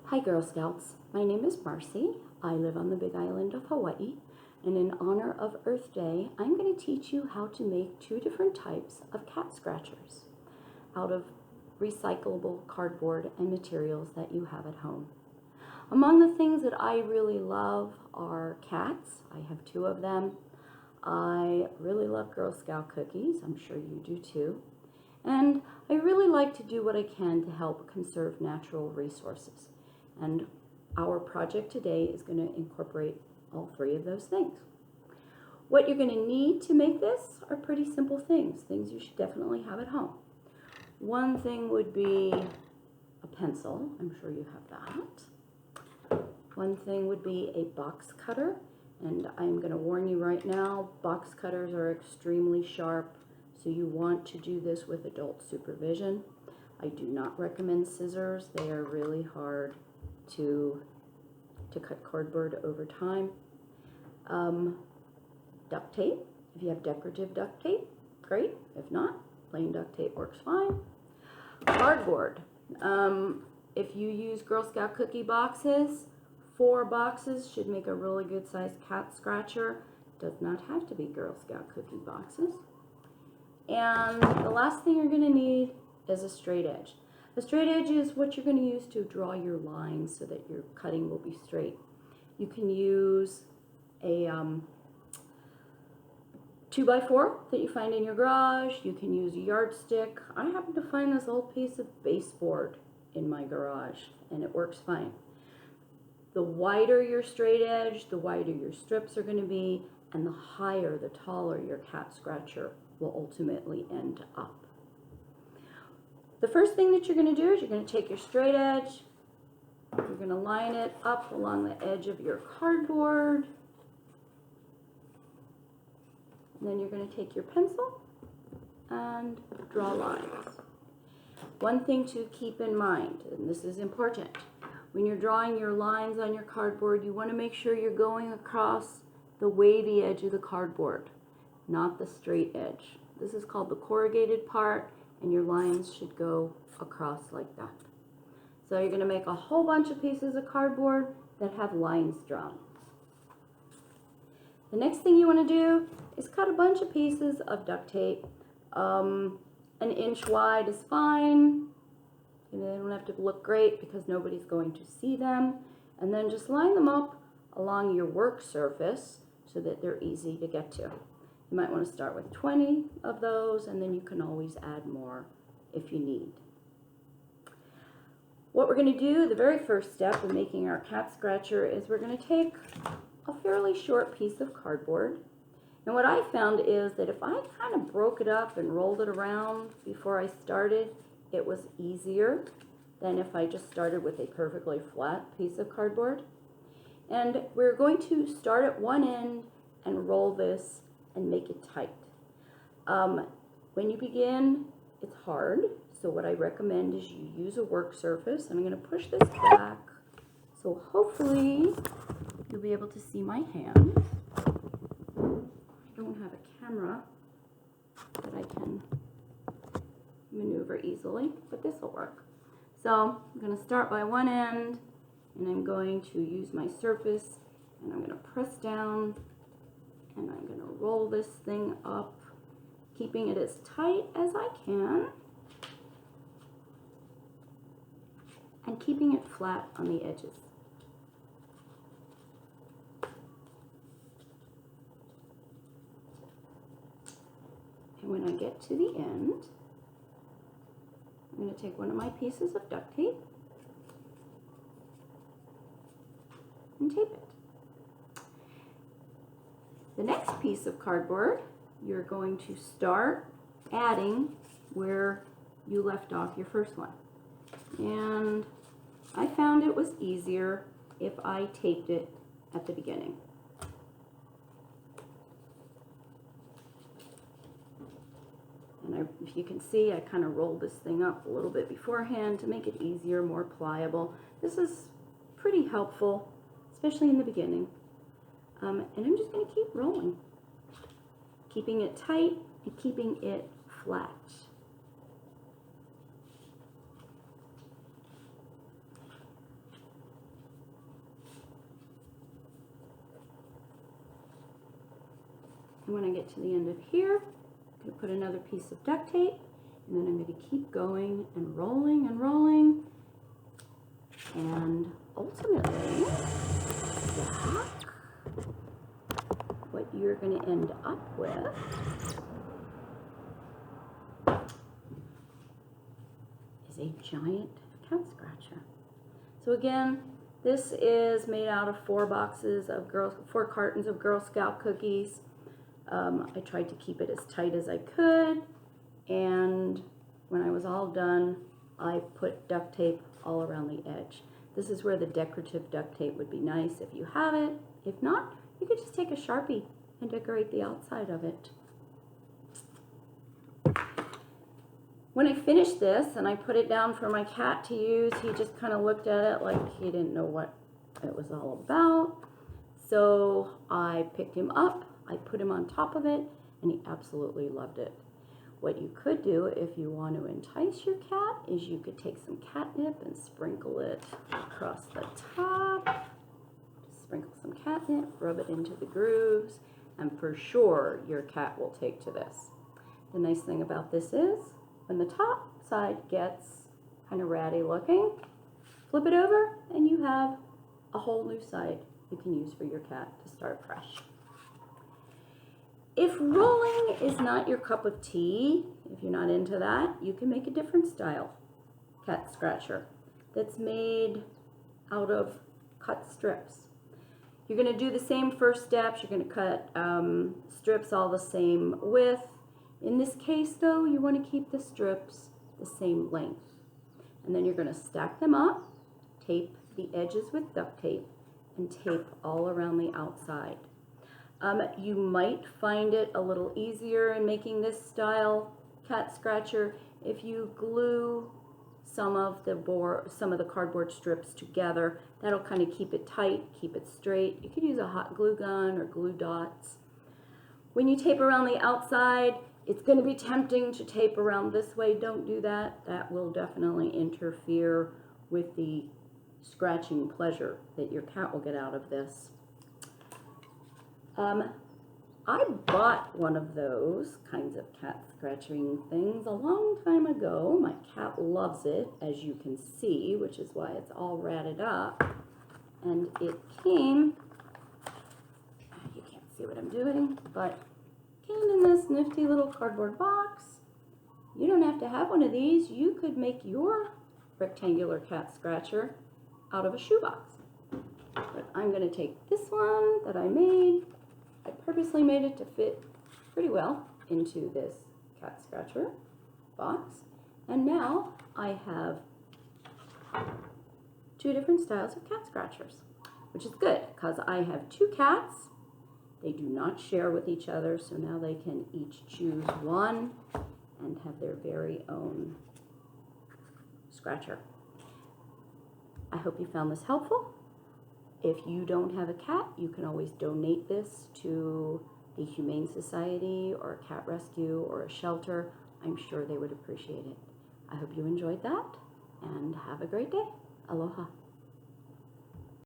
Hi Girl Scouts, my name is Marcy. I live on the Big Island of Hawaii, and in honor of Earth Day, I'm going to teach you how to make two different types of cat scratchers out of recyclable cardboard and materials that you have at home. Among the things that I really love are cats. I have two of them. I really love Girl Scout cookies. I'm sure you do too. And I really like to do what I can to help conserve natural resources. And our project today is going to incorporate all three of those things. What you're going to need to make this are pretty simple things you should definitely have at home. One thing would be a pencil. I'm sure you have that. One thing would be a box cutter. And I'm going to warn you right now, box cutters are extremely sharp, so you want to do this with adult supervision. I do not recommend scissors. They are really hard to cut cardboard over time. Duct tape. If you have decorative duct tape, great. If not, plain duct tape works fine. Cardboard. If you use Girl Scout cookie boxes, 4 boxes should make a really good sized cat scratcher. Does not have to be Girl Scout cookie boxes. And the last thing you're going to need is a straight edge. A straight edge is what you're going to use to draw your lines so that your cutting will be straight. You can use a 2x4 that you find in your garage. You can use a yardstick. I happen to find this old piece of baseboard in my garage, and it works fine. The wider your straight edge, the wider your strips are going to be, and the higher, the taller your cat scratcher will ultimately end up. The first thing that you're going to do is you're going to take your straight edge, you're going to line it up along the edge of your cardboard, and then you're going to take your pencil and draw lines. One thing to keep in mind, and this is important, when you're drawing your lines on your cardboard, you want to make sure you're going across the wavy edge of the cardboard, not the straight edge. This is called the corrugated part, and your lines should go across like that. So you're going to make a whole bunch of pieces of cardboard that have lines drawn. The next thing you want to do is cut a bunch of pieces of duct tape. An inch wide is fine. They don't have to look great because nobody's going to see them. And then just line them up along your work surface so that they're easy to get to. You might want to start with 20 of those, and then you can always add more if you need. What we're going to do, the very first step in making our cat scratcher, is we're going to take a fairly short piece of cardboard. And what I found is that if I kind of broke it up and rolled it around before I started, it was easier than if I just started with a perfectly flat piece of cardboard. And we're going to start at one end and roll this and make it tight. When you begin, it's hard, so what I recommend is you use a work surface. And I'm going to push this back, so hopefully you'll be able to see my hands. I don't have a camera that I can maneuver easily, but this will work. So I'm going to start by one end, and I'm going to use my surface, and I'm going to press down, and I'm going to roll this thing up, keeping it as tight as I can, and keeping it flat on the edges. And when I get to the end, I'm going to take one of my pieces of duct tape and tape it. The next piece of cardboard, you're going to start adding where you left off your first one. And I found it was easier if I taped it at the beginning. And if you can see, I kind of rolled this thing up a little bit beforehand to make it easier, more pliable. This is pretty helpful, especially in the beginning. And I'm just going to keep rolling, keeping it tight and keeping it flat. And when I get to the end of here, I'm going to put another piece of duct tape, and then I'm going to keep going and rolling and rolling. And ultimately, what you're going to end up with is a giant cat scratcher. So again, this is made out of 4 cartons of Girl Scout cookies. I tried to keep it as tight as I could, and when I was all done, I put duct tape all around the edge. This is where the decorative duct tape would be nice if you have it. If not, you could just take a Sharpie and decorate the outside of it. When I finished this and I put it down for my cat to use, he just kind of looked at it like he didn't know what it was all about. So I picked him up, I put him on top of it, and he absolutely loved it. What you could do if you want to entice your cat is you could take some catnip and sprinkle it across the top. Sprinkle some catnip, rub it into the grooves, and for sure your cat will take to this. The nice thing about this is when the top side gets kind of ratty looking, flip it over and you have a whole new side you can use for your cat to start fresh. If rolling is not your cup of tea, if you're not into that, you can make a different style cat scratcher that's made out of cut strips. You're going to do the same first steps. You're going to cut strips all the same width. In this case, though, you want to keep the strips the same length. And then you're going to stack them up, tape the edges with duct tape, and tape all around the outside. You might find it a little easier in making this style cat scratcher if you glue some of the cardboard strips together. That'll kind of keep it tight, keep it straight. You could use a hot glue gun or glue dots. When you tape around the outside, it's going to be tempting to tape around this way. Don't do that. That will definitely interfere with the scratching pleasure that your cat will get out of this. I bought one of those kinds of cat scratching things a long time ago. My cat loves it, as you can see, which is why it's all ratted up. And it came, you can't see what I'm doing, but came in this nifty little cardboard box. You don't have to have one of these. You could make your rectangular cat scratcher out of a shoebox. But I'm going to take this one that I made. I purposely made it to fit pretty well into this cat scratcher box. And now I have 2 different styles of cat scratchers, which is good because I have 2 cats. They do not share with each other, so now they can each choose one and have their very own scratcher. I hope you found this helpful. If you don't have a cat, you can always donate this to the Humane Society or a cat rescue or a shelter. I'm sure they would appreciate it. I hope you enjoyed that and have a great day. Aloha.